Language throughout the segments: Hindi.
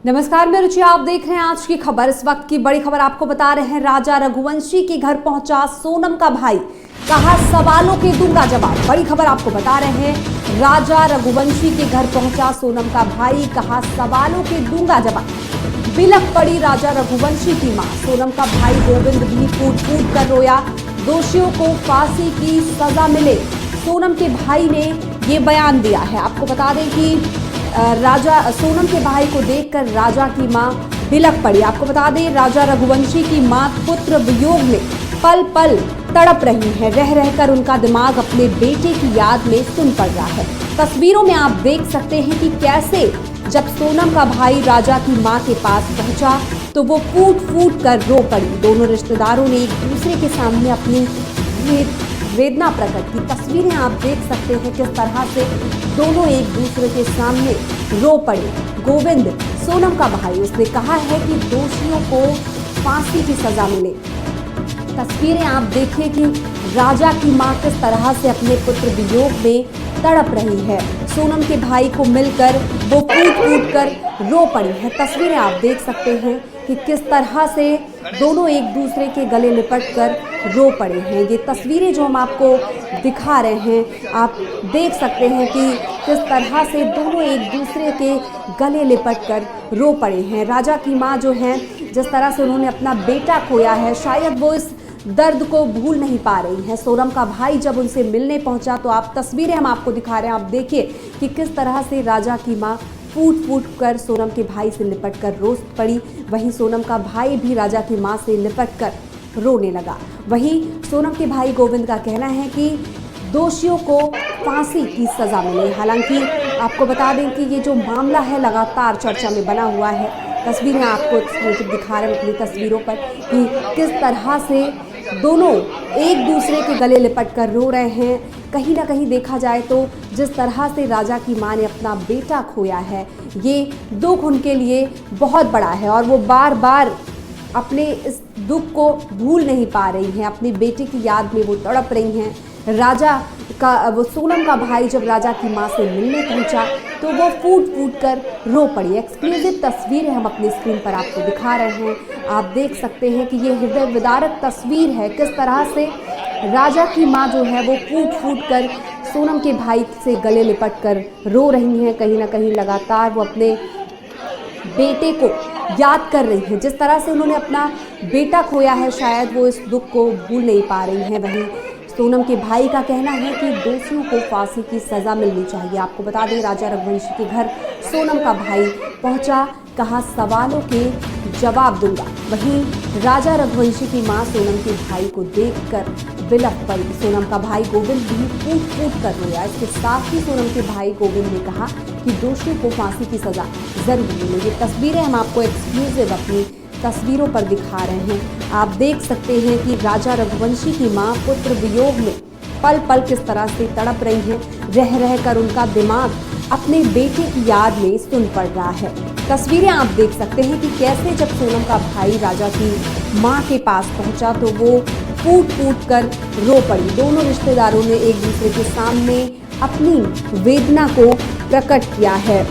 नमस्कार, मैं रुचि। आप देख रहे हैं आज की खबर। इस वक्त की बड़ी खबर आपको बता रहे हैं। राजा रघुवंशी के घर पहुंचा सोनम का भाई, कहा सवालों के दूंगा जवाब। बड़ी खबर आपको बता रहे हैं। राजा रघुवंशी के घर पहुंचा सोनम का भाई, कहा सवालों के दूंगा जवाब। बिलख पड़ी राजा रघुवंशी की मां। सोनम का भाई गोविंद भी फूट फूट कर रोया। दोषियों को फांसी की सजा मिले, सोनम के भाई ने ये बयान दिया है। आपको बता दें कि सोनम के भाई को देखकर राजा की मां बिलख पड़ी। आपको बता दें, राजा रघुवंशी की मां पुत्र वियोग में पल पल तड़प रही है। रह रहकर उनका दिमाग अपने बेटे की याद में सुन पड़ रहा है। तस्वीरों में आप देख सकते हैं कि कैसे जब सोनम का भाई राजा की मां के पास पहुंचा तो वो फूट फूट कर रो पड़ी। दोनों रिश्तेदारों ने एक दूसरे के सामने अपनी वेदना प्रकट की। तस्वीरें आप देख सकते हैं किस तरह से दोनों एक दूसरे के सामने रो पड़े। गोविंद सोनम का भाई, उसने कहा है कि दोषियों को फांसी की सजा मिले। तस्वीरें आप देखिए कि राजा की मां किस तरह से अपने पुत्र वियोग में तड़प रही है। सोनम के भाई को मिलकर वो फूट फूट कर रो पड़ी है। तस्वीरें आप देख सकते हैं कि किस तरह से दोनों एक दूसरे के गले लिपट कर रो पड़े हैं। ये तस्वीरें जो हम आपको दिखा रहे हैं, आप देख सकते हैं कि किस तरह से दोनों एक दूसरे के गले लिपट कर रो पड़े हैं। राजा की मां जो है, जिस तरह से उन्होंने अपना बेटा खोया है, शायद वो इस दर्द को भूल नहीं पा रही हैं। सोनम का भाई जब उनसे मिलने पहुंचा तो आप तस्वीरें हम आपको दिखा रहे हैं। आप देखिए कि किस तरह से राजा की मां फूट फूट कर सोनम के भाई से लिपट कर रो पड़ी। वहीं सोनम का भाई भी राजा की मां से लिपट कर रोने लगा। वहीं सोनम के भाई गोविंद का कहना है कि दोषियों को फांसी की सजा मिले। हालांकि आपको बता दें कि ये जो मामला है लगातार चर्चा में बना हुआ है। तस्वीरें आपको दिखा रहे हैं अपनी तस्वीरों पर कि किस तरह से दोनों एक दूसरे के गले लिपट कर रो रहे हैं। कहीं ना कहीं देखा जाए तो जिस तरह से राजा की मां ने अपना बेटा खोया है, ये दुख उनके लिए बहुत बड़ा है और वो बार बार अपने इस दुख को भूल नहीं पा रही हैं। अपने बेटे की याद में वो तड़प रही हैं। वो सोनम का भाई जब राजा की मां से मिलने पहुंचा तो वो फूट फूट कर रो पड़ी। एक्सक्लूसिव तस्वीरें हम अपनी स्क्रीन पर आपको दिखा रहे हैं। आप देख सकते हैं कि ये हृदय विदारक तस्वीर है। किस तरह से राजा की मां जो है वो फूट फूट कर सोनम के भाई से गले लिपट कर रो रही हैं। कहीं ना कहीं लगातार वो अपने बेटे को याद कर रही हैं। जिस तरह से उन्होंने अपना बेटा खोया है, शायद वो इस दुख को भूल नहीं पा रही हैं। वहीं सोनम के भाई का कहना है कि दोषियों को फांसी की सजा मिलनी चाहिए। आपको बता दें, राजा रघुवंशी के घर सोनम का भाई पहुंचा, कहा सवालों के जवाब दूंगा। वहीं राजा रघुवंशी की मां सोनम के भाई को देखकर बिलख पड़ी। सोनम का भाई गोविंद भी फूट फूट कर रोया। इसके साथ ही सोनम के भाई गोविंद ने कहा कि दोषियों को फांसी की सजा जरूर मिले। ये तस्वीरें हम आपको एक्सक्लूसिव अपनी तस्वीरों पर दिखा रहे हैं। आप देख सकते हैं कि राजा रघुवंशी की मां पुत्र वियोग में पल पल किस तरह से तड़प रही हैं। रह रह कर उनका दिमाग अपने बेटे की याद में सुन पड़ रहा है। तस्वीरें आप देख सकते हैं कि कैसे जब सोनम का भाई राजा की मां के पास पहुंचा तो वो फूट फूट कर रो पड़ी। दोनों रिश्तेदारों ने एक दूसरे के सामने अपनी वेदना को प्रकट किया है।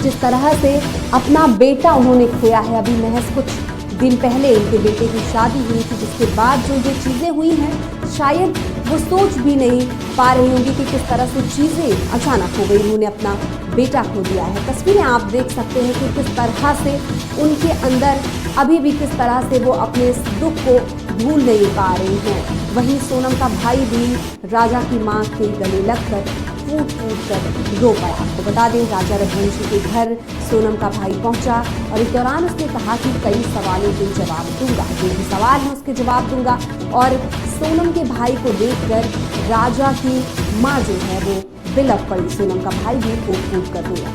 जिस तरह से अपना बेटा उन्होंने खोया है। अभी महज कुछ दिन पहले उनके बेटे की शादी हुई थी, जिसके बाद जो ये चीज़ें हुई हैं, शायद वो सोच भी नहीं पा रही होंगी कि किस तरह से चीज़ें अचानक हो गई। उन्होंने अपना बेटा खो दिया है। तस्वीरें आप देख सकते हैं कि किस तरह से उनके अंदर अभी भी किस तरह से वो अपने इस दुख को भूल नहीं पा रही हैं। वहीं सोनम का भाई भी राजा की मां के गले लगकर फूट फूट कर रो पड़ा। आपको बता दें, राजा रघुवंशी के घर सोनम का भाई पहुंचा और इस दौरान उसने कहा कि कई सवालों के जवाब दूंगा। जो भी सवाल है उसके जवाब दूंगा। और सोनम के भाई को देखकर राजा की मां जो है वो बिलख पड़ी। सोनम का भाई भी फूट फूट कर रोया।